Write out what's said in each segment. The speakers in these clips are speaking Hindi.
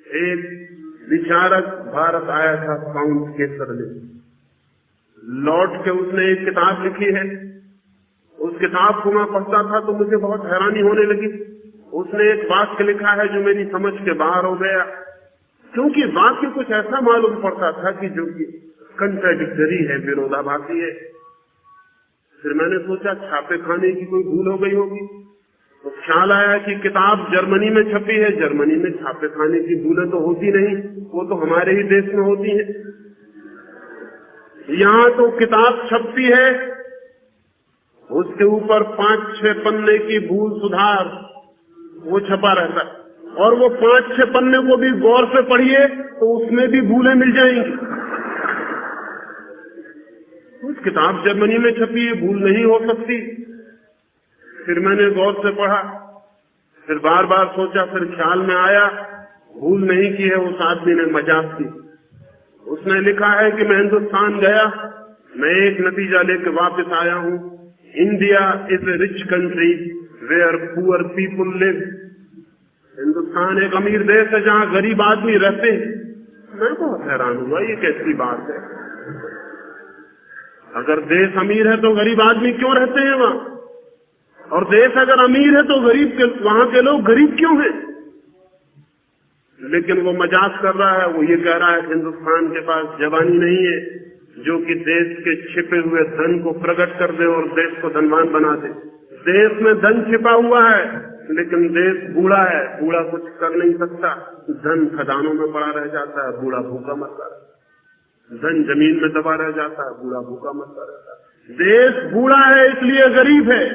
एक विचारक भारत आया था, काउंट केसर ने। लौट के उसने एक किताब लिखी है। उस किताब को मैं पढ़ता था तो मुझे बहुत हैरानी होने लगी। उसने एक वाक्य लिखा है जो मेरी समझ के बाहर हो गया, क्योंकि वाक्य कुछ ऐसा मालूम पड़ता था कि जो कि कंट्राडिक्टरी है, विरोधाभासी है। फिर मैंने सोचा छापे खाने की कोई भूल हो गई होगी, तो ख्याल आया कि किताब जर्मनी में छपी है। जर्मनी में छापे खाने की भूलें तो होती नहीं, वो तो हमारे ही देश में होती है। यहाँ तो किताब छपती है, उसके ऊपर 5-6 पन्ने की भूल सुधार वो छपा रहता है, और वो 5-6 पन्ने को भी गौर से पढ़िए तो उसमें भी भूलें मिल जाएंगी। उस किताब जर्मनी में छपी है, भूल नहीं हो सकती। फिर मैंने गौर से पढ़ा, फिर बार बार सोचा, फिर ख्याल में आया भूल नहीं की है, उस आदमी ने मजाक की। उसने लिखा है कि मैं हिंदुस्तान गया, मैं एक नतीजा लेकर वापस आया हूँ, India is a rich country where poor people live. Hindustan एक अमीर देश है जहाँ गरीब आदमी रहते हैं। मैं बहुत हैरान हुआ, ये कैसी बात है? अगर देश अमीर है तो गरीब आदमी क्यों रहते हैं वहाँ? और देश अगर अमीर है तो वहां के लोग गरीब क्यों हैं? लेकिन वो मजाक कर रहा है। वो ये कह रहा है कि हिंदुस्तान के पास जवानी नहीं है जो कि देश के छिपे हुए धन को प्रकट कर दे और देश को धनवान बना दे। देश में धन छिपा हुआ है, लेकिन देश बूढ़ा है, बूढ़ा कुछ कर नहीं सकता। धन खदानों में पड़ा रह जाता है, बूढ़ा भूखा मरता है। धन जमीन में दबा रह जाता है, बूढ़ा भूखा मरता रहता है। देश बूढ़ा है इसलिए गरीब है।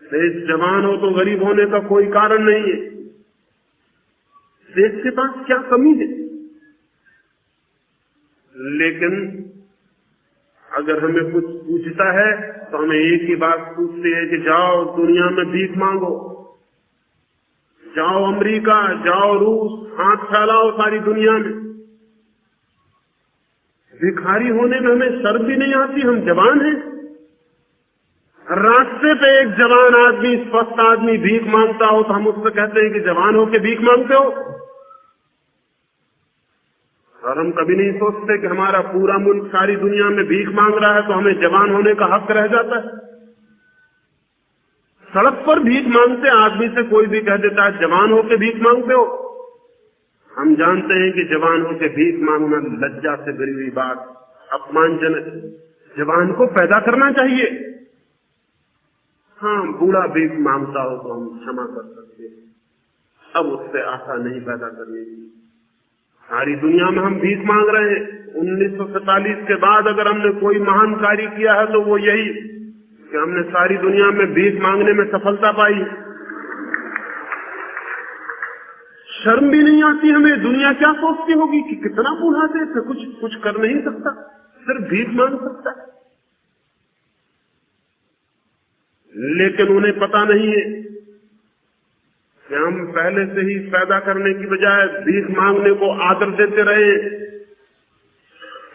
देश जवान हो तो गरीब होने का कोई कारण नहीं है। देश के पास क्या कमी है? लेकिन अगर हमें कुछ पूछता है तो हमें एक ही बात पूछते हैं कि जाओ दुनिया में भीख मांगो, जाओ अमेरिका, जाओ रूस, हाथ फैलाओ सारी दुनिया में। भिखारी होने में हमें शर्म भी नहीं आती, हम जवान हैं। रास्ते पे एक जवान आदमी, स्वस्थ आदमी भीख मांगता हो तो हम उससे कहते हैं कि जवान हो के भीख मांगते हो। और हम कभी नहीं सोचते कि हमारा पूरा मुल्क सारी दुनिया में भीख मांग रहा है तो हमें जवान होने का हक रह जाता है। सड़क पर भीख मांगते आदमी से कोई भी कह देता है जवान हो के भीख मांगते हो। हम जानते हैं कि जवान हो के भीख मांगना लज्जा से भरी हुई बात, अपमानजनक। जवान को पैदा करना चाहिए। हाँ, बूढ़ा भीख मांगता हो तो हम क्षमा कर सकते हैं, अब उससे आशा नहीं पैदा करने की। सारी दुनिया में हम भीख मांग रहे हैं। 1947 के बाद अगर हमने कोई महान कार्य किया है तो वो यही कि हमने सारी दुनिया में भीख मांगने में सफलता पाई। शर्म भी नहीं आती हमें। दुनिया क्या सोचती होगी कि कितना बूढ़ा देश है, कुछ कर नहीं सकता, सिर्फ भीख मांग सकता है। लेकिन उन्हें पता नहीं है कि हम पहले से ही पैदा करने की बजाय भीख मांगने को आदर देते रहे।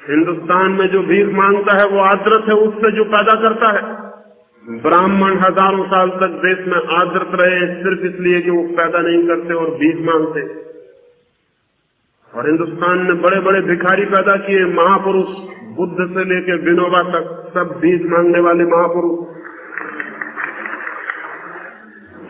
हिंदुस्तान में जो भीख मांगता है वो आदरत है उससे जो पैदा करता है। ब्राह्मण हजारों साल तक देश में आदरत रहे सिर्फ इसलिए कि वो पैदा नहीं करते और भीख मांगते। और हिंदुस्तान ने बड़े बड़े भिखारी पैदा किए, महापुरुष, बुद्ध से लेकर विनोबा तक सब भीख मांगने वाले महापुरुष।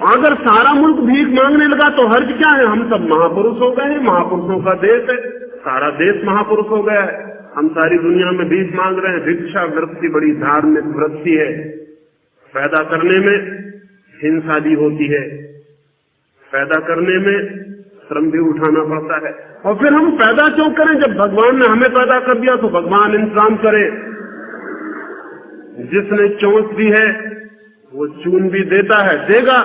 अगर सारा मुल्क भीख मांगने लगा तो हर्ज क्या है? हम सब महापुरुष हो गए हैं, महापुरुषों का देश है, सारा देश महापुरुष हो गया है। हम सारी दुनिया में भीख मांग रहे हैं। भिक्षा वृत्ति बड़ी धार्मिक वृत्ति है। पैदा करने में हिंसा भी होती है, पैदा करने में श्रम भी उठाना पड़ता है। और फिर हम पैदा क्यों करें? जब भगवान ने हमें पैदा कर दिया तो भगवान इंतजाम करे। जिसने चोंच दी है वो चून भी देता है, देगा।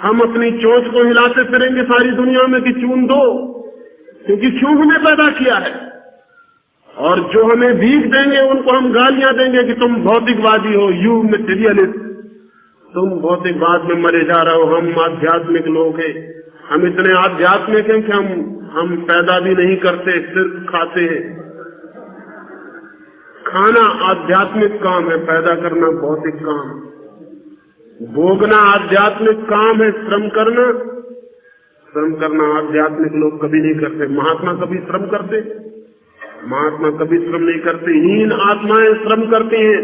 हम अपनी चोंच को हिलाते फिरेंगे सारी दुनिया में कि चून दो, क्योंकि क्यों हमें पैदा किया है। और जो हमें भीख देंगे उनको हम गालियां देंगे कि तुम भौतिकवादी हो, यू मटेरियलिस्ट, तुम भौतिकवाद में मरे जा रहे हो, हम आध्यात्मिक लोग हैं। हम इतने आध्यात्मिक हैं कि हम पैदा भी नहीं करते, सिर्फ खाते हैं। खाना आध्यात्मिक काम है, पैदा करना भौतिक काम। भोगना आध्यात्मिक काम है, श्रम करना श्रम करना आध्यात्मिक लोग कभी नहीं करते। महात्मा कभी श्रम करते? महात्मा कभी श्रम नहीं करते। हीन आत्माएं श्रम करती हैं,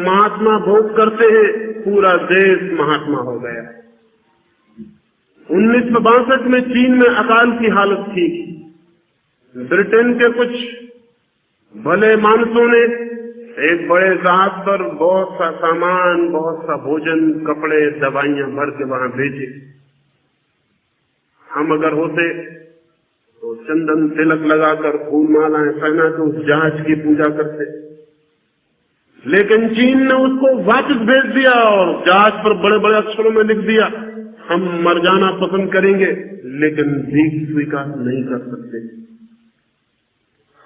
महात्मा भोग करते हैं। पूरा देश महात्मा हो गया। 1962 में चीन में अकाल की हालत थी। ब्रिटेन के कुछ भले मानसों ने एक बड़े जहाज पर बहुत सा सामान, बहुत सा भोजन, कपड़े, दवाइयां भर के वहां भेजे। हम अगर होते तो चंदन तिलक लगाकर फूल मालाएं पहना के उस जहाज की पूजा करते। लेकिन चीन ने उसको वापस भेज दिया और जहाज पर बड़े बड़े अक्षरों में लिख दिया, हम मर जाना पसंद करेंगे लेकिन भीख स्वीकार नहीं कर सकते।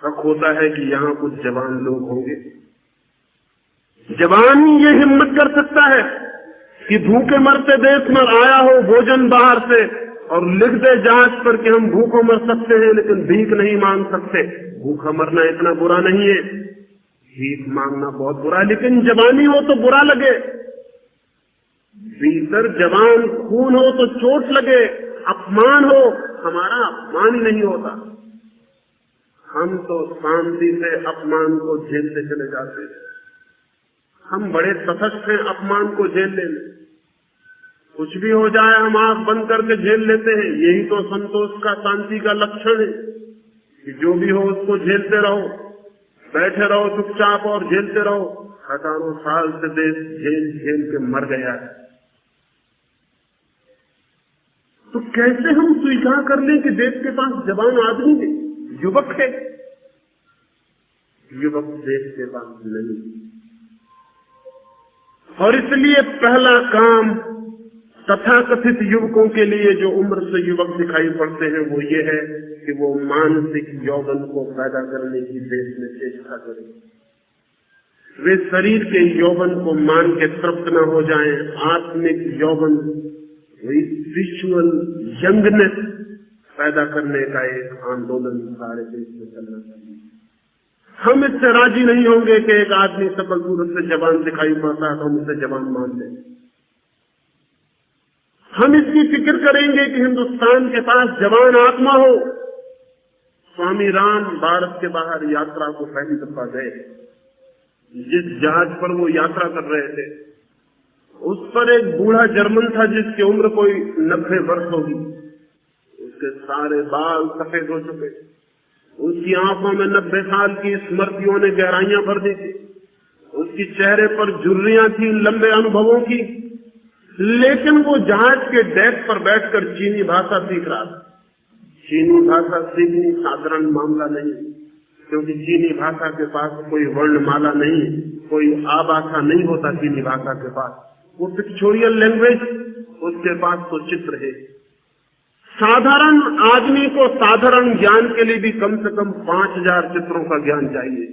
शक होता है कि यहाँ कुछ जवान लोग होंगे। जवान ही ये हिम्मत कर सकता है कि भूखे मरते देश में आया हो भोजन बाहर से और लिख दे जहाज पर कि हम भूखों मर सकते हैं लेकिन भीख नहीं मांग सकते। भूखा मरना इतना बुरा नहीं है, भीख मांगना बहुत बुरा है। लेकिन जवानी हो तो बुरा लगे, भीतर जवान खून हो तो चोट लगे, अपमान हो। हमारा अपमान ही नहीं होता। हम तो शांति से अपमान को झेलते चले जाते हैं। हम बड़े तटस्थ हैं अपमान को झेलने में। कुछ भी हो जाए हम आंख बंद करके झेल लेते हैं। यही तो संतोष का, शांति का लक्षण है कि जो भी हो उसको झेलते रहो, बैठे रहो चुपचाप और झेलते रहो। हजारों साल से देश झेल झेल के मर गया है। तो कैसे हम स्वीकार कर लें कि देश के पास जवान आदमी है, युवक है? युवक देश के पास नहीं। और इसलिए पहला काम तथाकथित युवकों के लिए जो उम्र से युवक दिखाई पड़ते हैं वो ये है कि वो मानसिक यौवन को पैदा करने की देश में चेष्टा करें। वे शरीर के यौवन को मान के तृप्त न हो जाएं। आत्मिक यौवन, स्पिरिचुअल यंगनेस पैदा करने का एक आंदोलन सारे देश में चलना चाहिए। हम इससे राजी नहीं होंगे कि एक आदमी सकल सूरत से जवान दिखाई पड़ता है तो हम उसे जवान मान लें। हम इसकी फिक्र करेंगे कि हिंदुस्तान के पास जवान आत्मा हो। स्वामी राम भारत के बाहर यात्रा को पहली दफा गए। जिस जहाज पर वो यात्रा कर रहे थे उस पर एक बूढ़ा जर्मन था जिसकी उम्र कोई 90 वर्ष होगी। उसके सारे बाल सफेद हो चुके, उसकी आंखों में 90 साल की स्मृतियों ने गहराइयां भर दी थी, उसकी चेहरे पर झुर्रियां थी लंबे अनुभवों की। लेकिन वो जहाज के डेक पर बैठकर चीनी भाषा सीख रहा था। चीनी भाषा सीखनी साधारण मामला नहीं, क्योंकि चीनी भाषा के पास कोई वर्णमाला नहीं, कोई आभाषा नहीं होता चीनी भाषा के पास। वो पिक्चोरियल लैंग्वेज, उसके पास तो चित्र है। साधारण आदमी को साधारण ज्ञान के लिए भी कम से कम 5000 चित्रों का ज्ञान चाहिए,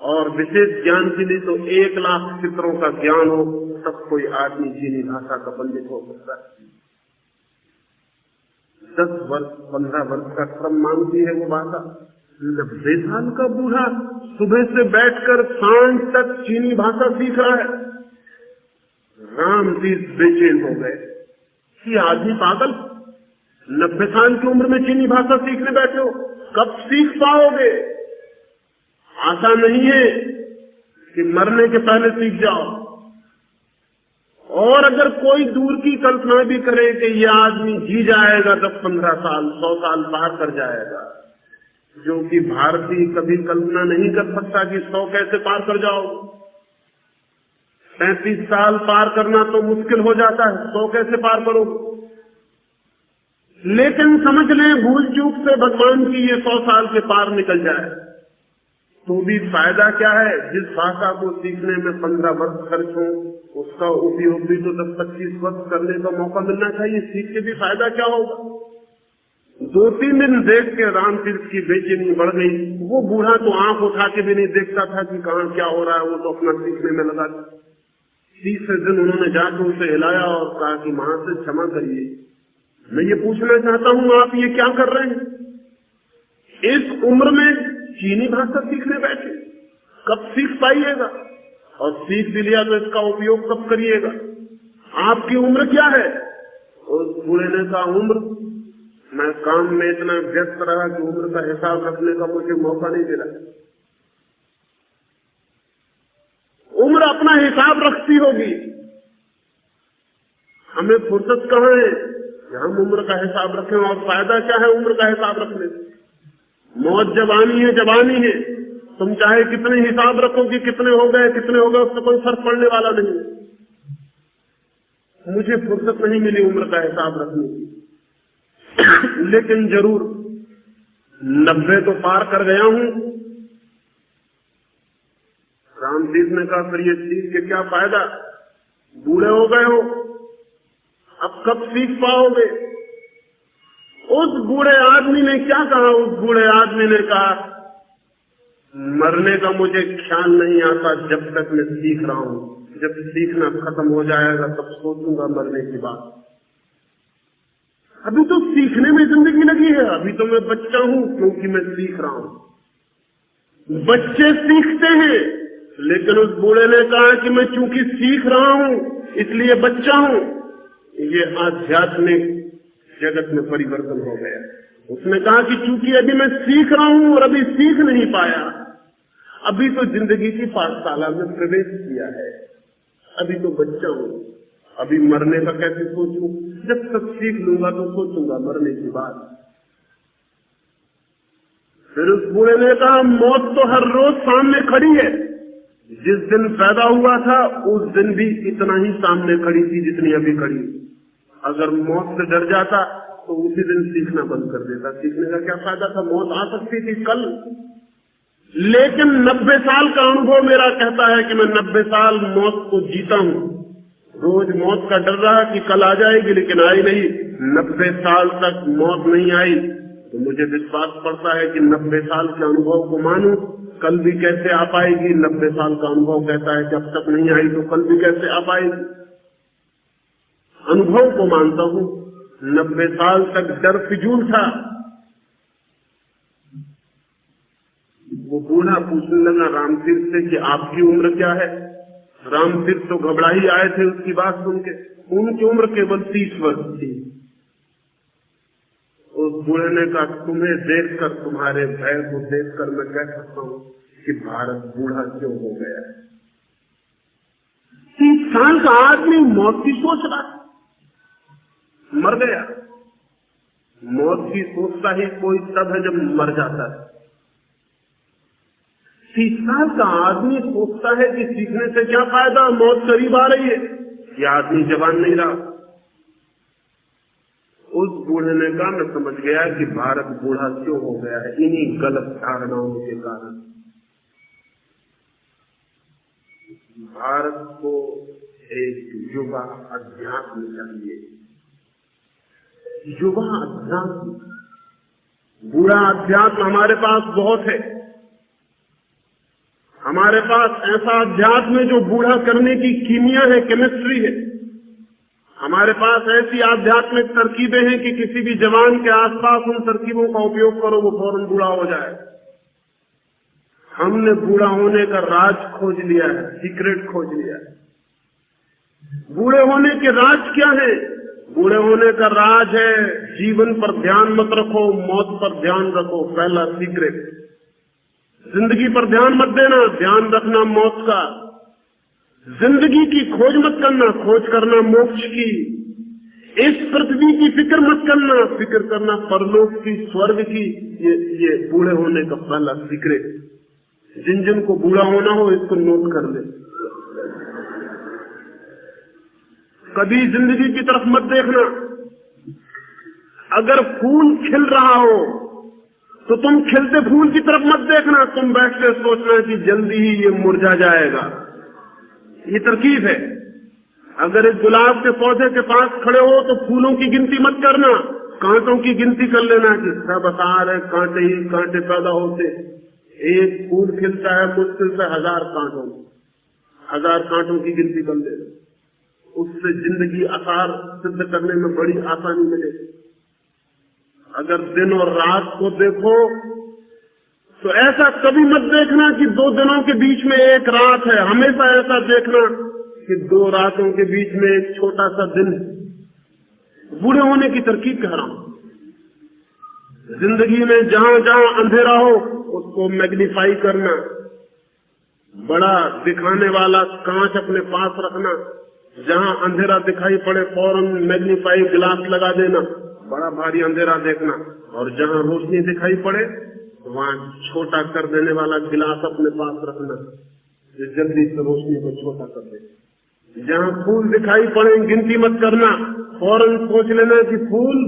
और विशेष ज्ञान के लिए तो 1 लाख चित्रों का ज्ञान हो तब कोई आदमी चीनी भाषा का पंडित हो सकता है। 10 वर्ष 15 वर्ष का श्रम मांगती है वो भाषा। 90 साल का बूढ़ा सुबह से बैठकर सांझ तक चीनी भाषा सीख रहा है। राम जी बेचैन हो गए कि आदमी पागल, 90 साल की उम्र में चीनी भाषा सीखने बैठे हो, कब सीख पाओगे? आशा नहीं है कि मरने के पहले सीख जाओ। और अगर कोई दूर की कल्पना भी करे कि यह आदमी जी जाएगा 10-15 साल 100 साल पार कर जाएगा, जो कि भारतीय कभी कल्पना नहीं कर सकता कि 100 कैसे पार कर जाओ। 35 साल पार करना तो मुश्किल हो जाता है, 100 कैसे पार करोगे? लेकिन समझ लें भूल चूक से भगवान की ये 100 साल के पार निकल जाए तो भी फायदा क्या है? जिस भाषा को सीखने में 15 वर्ष खर्च हो उसका उपयोग भी तो 10-25 वर्ष करने का मौका मिलना चाहिए। सीख के भी फायदा क्या होगा? 2-3 दिन देख के रामतीर्थ की बेचैनी बढ़ गई। वो बूढ़ा तो आंख उठा के भी नहीं देखता था कि कहाँ क्या हो रहा है, वो तो अपना सीखने में लगा। 30वें दिन उन्होंने जाकर उसे हिलाया और कहा कि महाशय क्षमा करिए, मैं ये पूछना चाहता हूँ आप ये क्या कर रहे हैं? इस उम्र में चीनी भाषा सीखने बैठे, कब सीख पाइएगा? और सीख भी लिया तो इसका उपयोग कब करिएगा? आपकी उम्र क्या है? उस बूढ़े ने कहा उम्र मैं काम में इतना व्यस्त रहा कि उम्र का हिसाब रखने का मुझे मौका नहीं मिला। उम्र अपना हिसाब रखती होगी, हमें फुर्सत कहाँ है कि हम उम्र का हिसाब रखें, और फायदा क्या है उम्र का हिसाब रखने से? मौत जवानी है, जवानी है, तुम चाहे कितने हिसाब रखो कि कितने हो गए उससे कोई फर्क पड़ने वाला नहीं। मुझे फुर्सत नहीं मिली उम्र का हिसाब रखने की, लेकिन जरूर 90 तो पार कर गया हूं। रामतीर्थ ने कहा फिर ये सीख के क्या फायदा, बूढ़े हो गए हो, अब कब सीख पाओगे? उस बूढ़े आदमी ने क्या कहा? उस बूढ़े आदमी ने कहा मरने का मुझे ख्याल नहीं आता जब तक मैं सीख रहा हूं, जब सीखना खत्म हो जाएगा तब सोचूंगा मरने की बात। अभी तो सीखने में जिंदगी लगी है, अभी तो मैं बच्चा हूं क्योंकि मैं सीख रहा हूं। बच्चे सीखते हैं, लेकिन उस बूढ़े ने कहा कि मैं चूंकि सीख रहा हूं इसलिए बच्चा हूं। ये आध्यात्मिक जगत में परिवर्तन हो गया। उसने कहा कि चूंकि अभी मैं सीख रहा हूं और अभी सीख नहीं पाया, अभी तो जिंदगी की पाठशाला में प्रवेश किया है, अभी तो बच्चा हूं, अभी मरने का कैसे सोचूं? जब तक सीख लूंगा तो सोचूंगा मरने की बात। फिर उस बूढ़े ने कहा मौत तो हर रोज सामने खड़ी है, जिस दिन पैदा हुआ था उस दिन भी इतना ही सामने खड़ी थी जितनी अभी खड़ी। अगर मौत से डर जाता तो उसी दिन सीखना बंद कर देता। सीखने का क्या फायदा था? मौत आ सकती थी कल। लेकिन 90 साल का अनुभव मेरा कहता है कि मैं 90 साल मौत को जीता हूं। रोज मौत का डर रहा कि कल आ जाएगी, लेकिन आई नहीं। 90 साल तक मौत नहीं आई तो मुझे विश्वास पड़ता है कि 90 साल के अनुभव को मानूं। कल भी कैसे आ पाएगी? 90 साल का अनुभव कहता है कि अब तक नहीं आई तो कल भी कैसे आ पाएगी? अनुभव को मानता हूं। 90 साल तक डर फिजूल था। वो बूढ़ा पूछने लगा रामतीर्थ से कि आपकी उम्र क्या है? रामतीर्थ तो घबरा ही आए थे उसकी बात सुन के। उनकी उम्र केवल 30 वर्ष थी। उस बूढ़े ने कहा तुम्हें देखकर, तुम्हारे भय को देखकर मैं कह सकता हूं कि भारत बूढ़ा क्यों हो गया है। 30 साल का आदमी मौत की सोच रहा, मर गया। मौत की सोचता ही कोई तब है जब मर जाता है। 30 साल का आदमी सोचता है कि सीखने से क्या फायदा, मौत करीब आ रही है। यह आदमी जवान नहीं रहा। उस बूढ़े ने कहा मैं समझ गया कि भारत बूढ़ा क्यों हो गया है, इन्हीं गलत धारणाओं के कारण। भारत को एक युवा अध्यात्म चाहिए। युवा अध्यात्म, बूढ़ा अध्यात्म हमारे पास बहुत है। हमारे पास ऐसा अध्यात्म है जो बूढ़ा करने की कीमिया है, केमिस्ट्री है। हमारे पास ऐसी आध्यात्मिक तरकीबें हैं कि किसी भी जवान के आसपास उन तरकीबों का उपयोग करो, वो फौरन बूढ़ा हो जाए। हमने बूढ़ा होने का राज खोज लिया है, सीक्रेट खोज लिया है। बूढ़े होने के राज क्या है? बूढ़े होने का राज है जीवन पर ध्यान मत रखो, मौत पर ध्यान रखो। पहला सीक्रेट। जिंदगी पर ध्यान मत देना, ध्यान रखना मौत का। जिंदगी की खोज मत करना, खोज करना मोक्ष की। इस पृथ्वी की फिक्र मत करना, फिक्र करना परलोक की, स्वर्ग की। ये बूढ़े होने का पहला सीक्रेट। जिन जिन को बूढ़ा होना हो इसको नोट कर ले। कभी जिंदगी की तरफ मत देखना। अगर फूल खिल रहा हो तो तुम खिलते फूल की तरफ मत देखना। तुम बैठ के सोचना कि जल्दी ही ये मुरझा जाएगा। ये तरकीब है। अगर एक गुलाब के पौधे के पास खड़े हो तो फूलों की गिनती मत करना, कांटों की गिनती कर लेना कि सब आसार है, कांटे ही कांटे पैदा होते। एक फूल खिलता है मुश्किल से 1000 कांटों, 1000 कांटों की गिनती कर लेना। उससे जिंदगी आसार सिद्ध करने में बड़ी आसानी मिलेगी। अगर दिन और रात को देखो तो ऐसा कभी मत देखना कि 2 दिनों के बीच में एक रात है। हमेशा ऐसा देखना कि 2 रातों के बीच में एक छोटा सा दिन है। बूढ़े होने की तरकीब कह रहा हूं। जिंदगी में जहां जहां अंधेरा हो उसको मैग्नीफाई करना, बड़ा दिखाने वाला कांच अपने पास रखना, जहां अंधेरा दिखाई पड़े फौरन मैग्नीफाई ग्लास लगा देना, बड़ा भारी अंधेरा देखना, और जहां रोशनी दिखाई पड़े वहां छोटा कर देने वाला गिलास अपने पास रखना, जो जल्दी से रोशनी को छोटा कर दे। जहां फूल दिखाई पड़े गिनती मत करना, फौरन सोच लेना कि फूल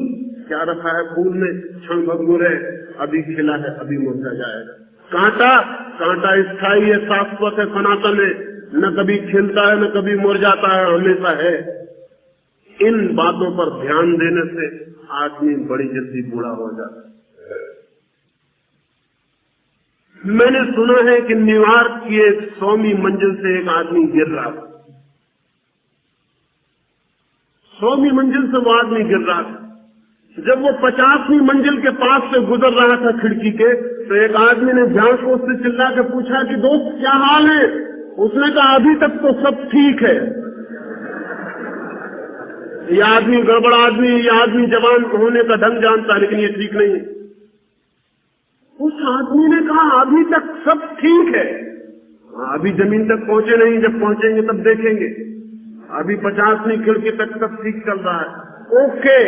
क्या रखा है, फूल में क्षण भंगुर है, अभी खिला है, अभी मुरझा जाएगा। कांटा स्थायी है, शाश्वत है, सनातन है, न कभी खिलता है न कभी मुरझाता है, हमेशा है। इन बातों पर ध्यान देने से आदमी बड़ी जल्दी बूढ़ा हो जाता है। मैंने सुना है कि न्यूयॉर्क की एक 100वीं मंजिल से एक आदमी गिर रहा था। 100वीं मंजिल से वो आदमी गिर रहा था। जब वो 50वीं मंजिल के पास से गुजर रहा था खिड़की के, तो एक आदमी ने ध्यान से उससे चिल्ला के पूछा कि दोस्त क्या हाल है? उसने कहा अभी तक तो सब ठीक है। ये आदमी गड़बड़ आदमी, ये आदमी जवान होने का ढंग जानता, लेकिन ये ठीक नहीं है। उस आदमी ने कहा अभी तक सब ठीक है। अभी जमीन तक पहुंचे नहीं, जब पहुंचेंगे तब देखेंगे। अभी 50वीं खिड़की तक सब ठीक चल रहा है। ओके,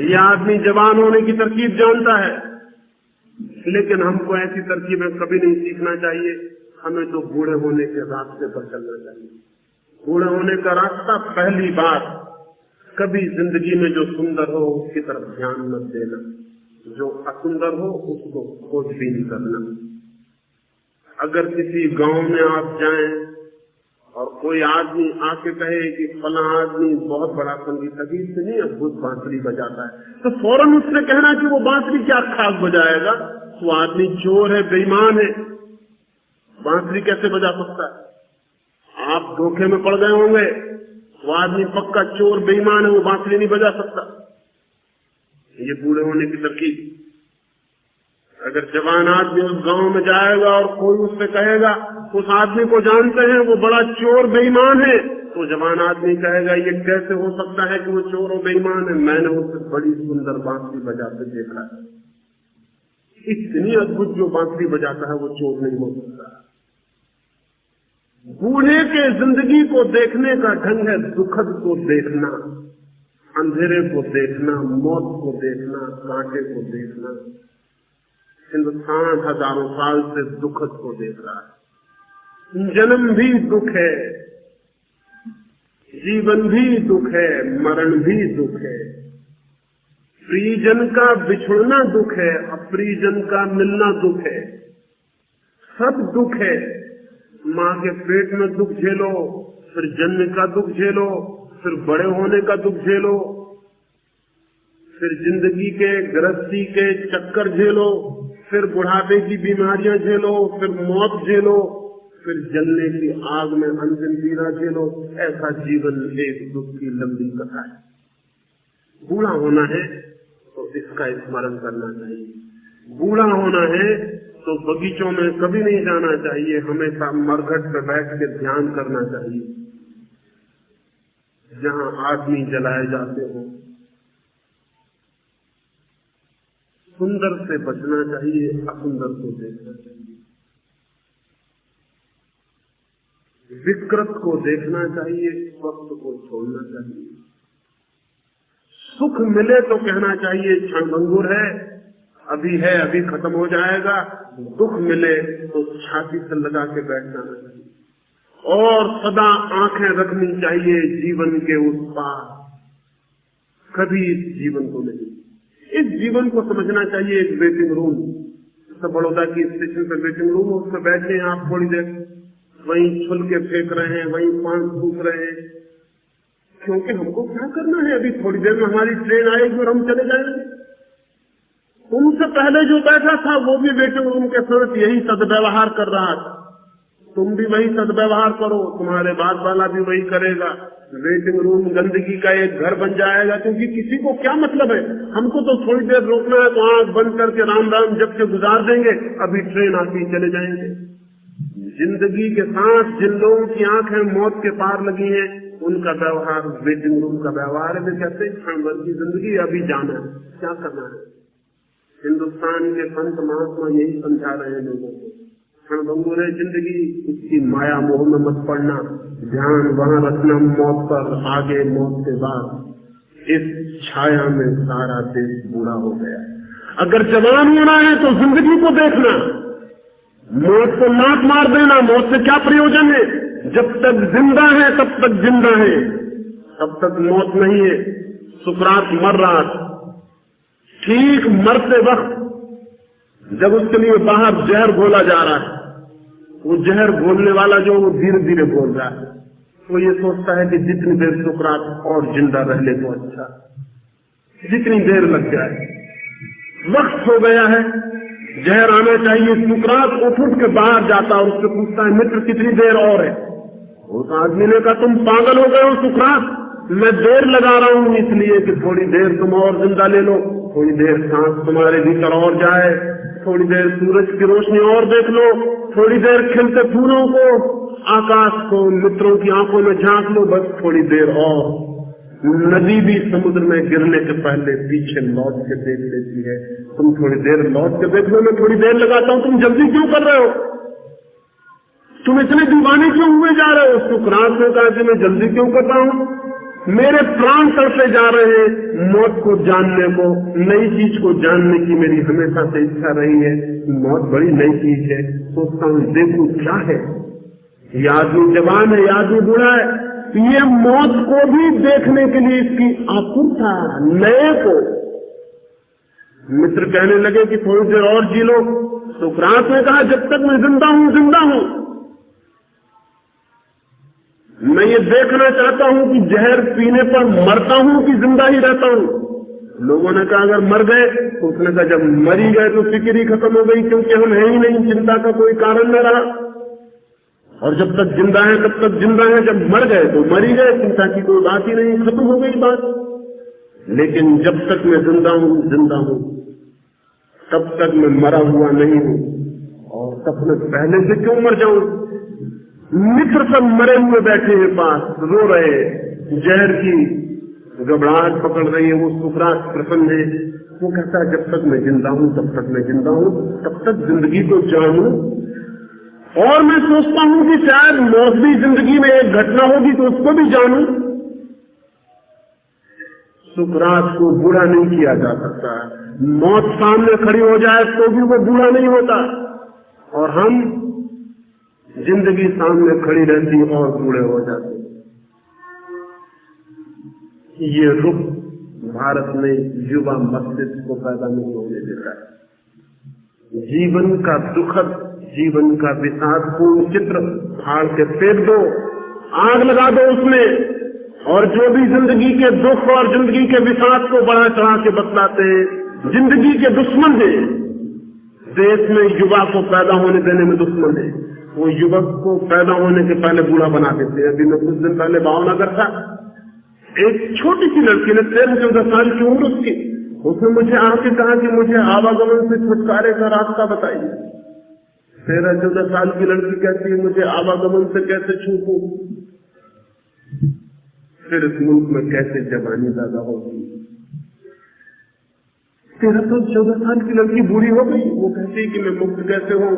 ये आदमी जवान होने की तरकीब जानता है, लेकिन हमको ऐसी तरकीबें कभी नहीं सीखना चाहिए। हमें तो बूढ़े होने के रास्ते पर चलना चाहिए। बूढ़े होने का रास्ता, पहली बात, कभी जिंदगी में जो सुंदर हो उसकी तरफ ध्यान मत देना, जो असुंदर हो उसको खोज भी नहीं करना। अगर किसी गांव में आप जाएं और कोई आदमी आके कहे कि फला आदमी बहुत बड़ा संगीत नहीं अद्भुत बांसुरी बजाता है, तो फौरन उससे कहना कि वो बांसुरी क्या खास बजाएगा, वो आदमी चोर है, बेईमान है, बांसुरी कैसे बजा सकता है? आप धोखे में पड़ गए होंगे। वो आदमी पक्का चोर बेईमान है, वो बांसुरी नहीं बजा सकता। ये बूढ़े होने की तरकीब। अगर जवान आदमी उस गांव में जाएगा और कोई उससे कहेगा उस आदमी को जानते हैं वो बड़ा चोर बेईमान है, तो जवान आदमी कहेगा ये कैसे हो सकता है कि वो चोर और बेईमान है? मैंने उसे बड़ी सुंदर बांसुरी बजाते देखा है। इतनी अद्भुत जो बांसुरी बजाता है वो चोर नहीं हो सकता। बूढ़े के जिंदगी को देखने का ढंग है दुखद को देखना, अंधेरे को देखना, मौत को देखना, कांटे को देखना। हिंदुस्तान हजारों साल से दुखद को देख रहा है। जन्म भी दुख है, जीवन भी दुख है, मरण भी दुख है। प्रियजन का बिछुड़ना दुख है, अप्रियजन का मिलना दुख है। सब दुख है। माँ के पेट में दुख झेलो, फिर जन्म का दुख झेलो, फिर बड़े होने का दुख झेलो, फिर जिंदगी के गृहस्थी के चक्कर झेलो, फिर बुढ़ापे की बीमारियां झेलो, फिर मौत झेलो, फिर जलने की आग में अंतिम पीड़ा झेलो। ऐसा जीवन एक दुख की लंबी कथा है। बूढ़ा होना है तो इसका स्मरण करना चाहिए। बूढ़ा होना है तो बगीचों में कभी नहीं जाना चाहिए, हमेशा मरघट पर बैठ के ध्यान करना चाहिए। जहां आदमी जलाए जाते हो, सुंदर से बचना चाहिए, असुंदर को देखना चाहिए। विकृत को देखना चाहिए, स्वस्थ को छोड़ना चाहिए। सुख मिले तो कहना चाहिए क्षणभंगुर है, अभी है, अभी खत्म हो जाएगा। दुख मिले तो छाती से लगा के बैठ जाना चाहिए और सदा आंखें रखनी चाहिए जीवन के उस पार। कभी इस जीवन को नहीं, इस जीवन को समझना चाहिए एक वेटिंग रूम। तो बड़ौदा की स्टेशन पर वेटिंग रूम, उस पर बैठे हैं आप थोड़ी देर, वहीं छुल के फेंक रहे हैं, वहीं पान फूक रहे हैं, क्योंकि हमको क्या करना है? अभी थोड़ी देर में हमारी ट्रेन आएगी और हम चले जाएंगे। उनसे पहले जो बैठा था वो भी वेटिंग रूम के साथ यही सदव्यवहार कर रहा था। तुम भी वही सदव्यवहार करो, तुम्हारे बाद वाला भी वही करेगा। वेटिंग रूम गंदगी का एक घर बन जाएगा, क्योंकि किसी को क्या मतलब है? हमको तो थोड़ी देर रोकना है तो आंख बंद करके राम राम जब के गुजार देंगे, अभी ट्रेन आती चले जाएंगे। जिंदगी के साथ जिन लोगों की आंखें मौत के पार लगी हैं, उनका व्यवहार वेटिंग रूम का व्यवहार है। वे कहते हैं क्षण भर की जिंदगी, अभी जाना है, क्या करना है। हिंदुस्तान के संत महात्मा यही समझा रहे हैं लोगों को, क्षणभंगुर है जिंदगी, इसकी माया मोह में मत पड़ना, ध्यान वहां रखना मौत पर, आगे मौत के बाद। इस छाया में सारा देश बूढ़ा हो गया। अगर जवान होना है तो जिंदगी को देखना, मौत को लात मार देना, मौत से क्या प्रयोजन है। जब तक जिंदा है तब तक जिंदा है, तब तक मौत नहीं है। सुकरात मर रहा था, ठीक मरते वक्त जब उसके लिए बाहर जहर घोला जा रहा है, वो जहर घोलने वाला जो वो धीरे धीरे बोल रहा है, वो ये सोचता है कि जितनी देर सुकरात और जिंदा रह ले तो अच्छा, जितनी देर लग जाए, वक्त हो गया है, जहर आना चाहिए। सुकरात उठ के बाहर जाता और उससे पूछता है, मित्र कितनी देर और है। उस आदमी ने कहा, तुम पागल हो गए हो सुकरात, मैं देर लगा रहा हूं इसलिए कि थोड़ी देर तुम और जिंदा ले लो, थोड़ी देर सांस तुम्हारे भीतर और जाए, थोड़ी देर सूरज की रोशनी और देख लो, थोड़ी देर खिलते फूलों को, आकाश को, मित्रों की आंखों में झांक लो, बस थोड़ी देर और। नदी भी समुद्र में गिरने से पहले पीछे लौट के देख लेती है। तुम थोड़ी देर लौट के देख लो, मैं थोड़ी देर लगाता हूं, तुम जल्दी क्यों कर रहे हो, तुम इतने दीवाने क्यों हुए जा रहे हो। सुकरात ने कहा कि मैं जल्दी क्यों करता हूं, मेरे प्राण तड़पे जा रहे हैं मौत को जानने को, नई चीज को जानने की मेरी हमेशा से इच्छा रही है। मौत बड़ी नई चीज है, सोचता हूं देखूं क्या है। ये आदमी जवान है, ये आदमी बूढ़ा है, ये मौत को भी देखने के लिए इसकी आतुरता, नए को। मित्र कहने लगे कि थोड़ी देर और जी लो। सुकरात ने कहा, जब तक मैं जिंदा हूं जिंदा हूं, मैं ये देखना चाहता हूं कि जहर पीने पर मरता हूं कि जिंदा ही रहता हूं। लोगों ने कहा अगर मर गए तो, उसने कहा जब मर ही गए तो फिक्र ही खत्म हो गई, क्योंकि हम है ही नहीं, चिंता का कोई कारण न रहा। और जब तक जिंदा है तब तक जिंदा है, जब मर गए तो मर ही गए, चिंता की कोई बात ही नहीं, खत्म हो गई बात। लेकिन जब तक मैं जिंदा हूं तब तक मैं मरा हुआ नहीं हूं, और तब मैं पहले से क्यों मर जाऊं। मित्र सब मरे हुए बैठे हैं पास, रो रहे, जहर की घबराहट पकड़ रही है, वो सुकरात प्रसन्न है। वो कहता है जब तक मैं जिंदा हूं तब तक मैं जिंदा हूं, तब तक जिंदगी को जानूं। और मैं सोचता हूं कि शायद मौत भी जिंदगी में एक घटना होगी तो उसको भी जानूं। सुकरात को बूढ़ा नहीं किया जा सकता, मौत सामने खड़ी हो जाए तो भी वो बूढ़ा नहीं होता, और हम जिंदगी सामने खड़ी रहती और बूढ़े हो जाते। ये रुख भारत में युवा मस्तिष्क को पैदा नहीं होने देता है। जीवन का दुखद, जीवन का विषादपूर्ण चित्र फाड़ के फेंक दो, आग लगा दो उसमें, और जो भी जिंदगी के दुख और जिंदगी के विषाद को बढ़ा चढ़ा के बतलाते हैं, जिंदगी के दुश्मन है। देश में युवा को पैदा होने देने में दुश्मन है। वो युवक को पैदा होने के पहले बूढ़ा बना देते हैं। अभी मैं कुछ दिन पहले भावनगर था, एक छोटी सी लड़की ने 13-14 साल की उम्र उसकी, उसने मुझे आके कहा कि मुझे आवागमन से छुटकारे का रास्ता बताइए। 13-14 साल की लड़की कहती है मुझे आवागमन से कैसे छूटूं, फिर इस मुल्क में कैसे जवानी पैदा होगी। 13-14 साल की लड़की बूढ़ी हो गई, वो कहती है कि मैं मुक्त कैसे हूं,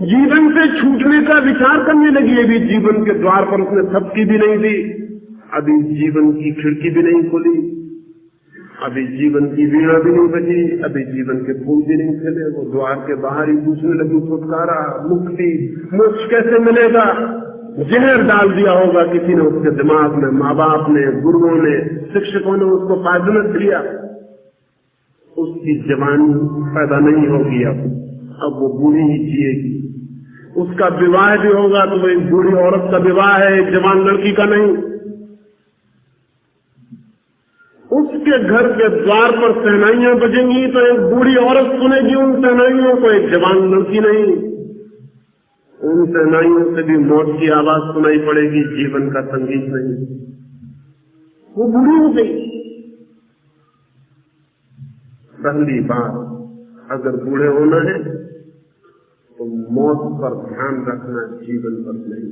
जीवन से छूटने का विचार करने लगी। अभी जीवन के द्वार पर उसने थपकी भी नहीं दी, अभी जीवन की खिड़की भी नहीं खुली, अभी जीवन की वीणा भी नहीं बजी, अभी जीवन के फूल भी नहीं खिले। वो द्वार के बाहर ही पूछने लगी छुटकारा, मुक्ति, मोक्ष कैसे मिलेगा। जहर डाल दिया होगा किसी ने उसके दिमाग में, माँ बाप ने, गुरुओं ने, शिक्षकों ने उसको पायदनत दिया। उसकी जवानी पैदा नहीं होगी, अब वो बूढ़ी ही जिएगी। उसका विवाह भी होगा तो वो एक बूढ़ी औरत का विवाह है, एक जवान लड़की का नहीं। उसके घर के द्वार पर शहनाइयां बजेंगी तो एक बूढ़ी औरत सुनेगी उन शहनाइयों को, एक जवान लड़की नहीं। उन शहनाइयों से भी मौत की आवाज सुनाई पड़ेगी, जीवन का संगीत नहीं। वो बूढ़ी हो गई। पहली बार अगर बूढ़े होना है तो मौत पर ध्यान रखना, जीवन पर नहीं।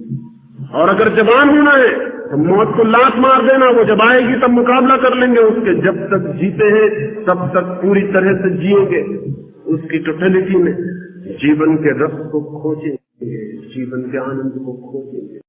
और अगर जवान होना है तो मौत को लात मार देना, वो जब आएगी तब मुकाबला कर लेंगे उसके। जब तक जीते हैं तब तक पूरी तरह से जिएंगे, उसकी टोटलिटी में जीवन के रस को खोजेंगे, जीवन के आनंद को खोजेंगे।